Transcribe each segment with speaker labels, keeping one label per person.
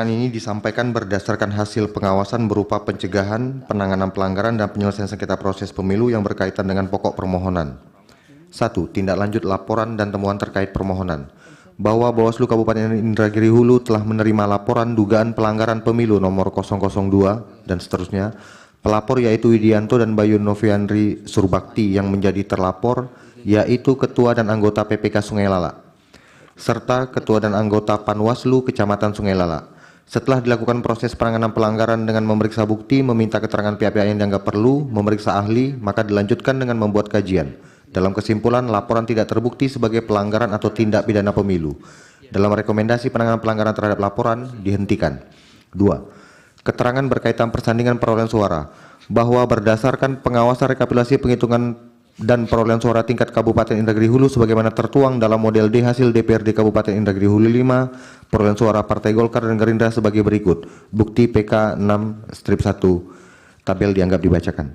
Speaker 1: Ini disampaikan berdasarkan hasil pengawasan berupa pencegahan, penanganan pelanggaran, dan penyelesaian sengketa proses pemilu yang berkaitan dengan pokok permohonan. 1. Tindak lanjut laporan dan temuan terkait permohonan. Bahwa Bawaslu Kabupaten Indragiri Hulu telah menerima laporan dugaan pelanggaran pemilu nomor 002 dan seterusnya. Pelapor yaitu Widianto dan Bayu Noviandri Surbakti yang menjadi terlapor, yaitu Ketua dan anggota PPK Sungai Lala, serta Ketua dan anggota Panwaslu Kecamatan Sungai Lala. Setelah dilakukan proses penanganan pelanggaran dengan memeriksa bukti, meminta keterangan pihak-pihak yang dianggap perlu, memeriksa ahli, maka dilanjutkan dengan membuat kajian. Dalam kesimpulan, laporan tidak terbukti sebagai pelanggaran atau tindak pidana pemilu. Dalam rekomendasi penanganan pelanggaran terhadap laporan, dihentikan. 2. Keterangan berkaitan persandingan perolehan suara. Bahwa berdasarkan pengawasan rekapitulasi penghitungan dan perolehan suara tingkat Kabupaten Indragiri Hulu sebagaimana tertuang dalam model D hasil DPRD Kabupaten Indragiri Hulu 5, perolehan suara Partai Golkar dan Gerindra sebagai berikut. Bukti PK 6-1, tabel dianggap dibacakan.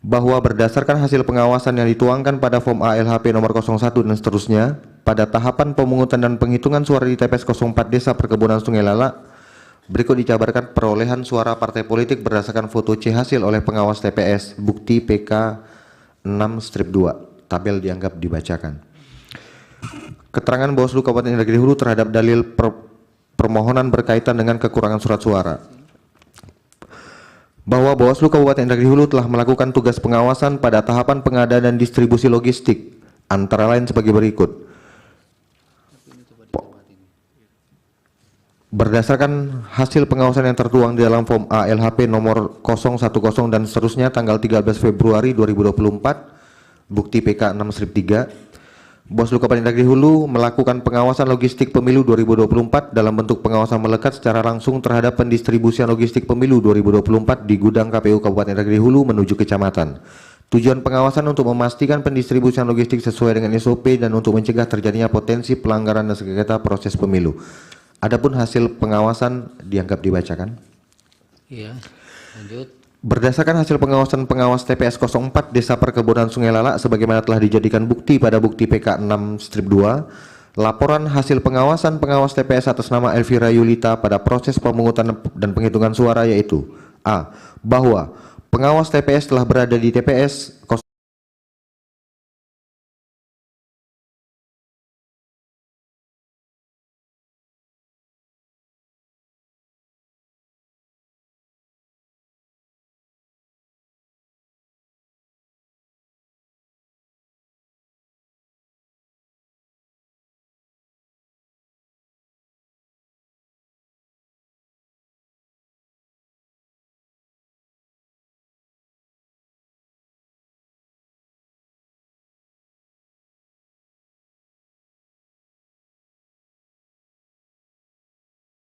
Speaker 1: Bahwa berdasarkan hasil pengawasan yang dituangkan pada form A LHP nomor 01 dan seterusnya, pada tahapan pemungutan dan penghitungan suara di TPS 04 Desa Perkebunan Sungai Lala, berikut dijabarkan perolehan suara partai politik berdasarkan foto C hasil oleh pengawas TPS, bukti PK 6-2, tabel dianggap dibacakan. Keterangan Bawaslu Kabupaten Indragiri Hulu terhadap dalil permohonan berkaitan dengan kekurangan surat suara. Bahwa Bawaslu Kabupaten Indragiri Hulu telah melakukan tugas pengawasan pada tahapan pengadaan dan distribusi logistik, antara lain sebagai berikut. Berdasarkan hasil pengawasan yang tertuang di dalam form A LHP nomor 010 dan seterusnya tanggal 13 Februari 2024, bukti PK 6-3, Bawaslu Kabupaten Indragiri Hulu melakukan pengawasan logistik pemilu 2024 dalam bentuk pengawasan melekat secara langsung terhadap pendistribusian logistik pemilu 2024 di gudang KPU Kabupaten Indragiri Hulu menuju kecamatan. Tujuan pengawasan untuk memastikan pendistribusian logistik sesuai dengan SOP dan untuk mencegah terjadinya potensi pelanggaran dan sengketa proses pemilu. Adapun hasil pengawasan dianggap dibacakan.
Speaker 2: Iya, lanjut.
Speaker 1: Berdasarkan hasil pengawasan pengawas TPS 04 Desa Perkebunan Sungai Lala sebagaimana telah dijadikan bukti pada bukti PK 6-2, laporan hasil pengawasan pengawas TPS atas nama Elvira Yulita pada proses pemungutan dan penghitungan suara yaitu: A. Bahwa pengawas TPS telah berada di TPS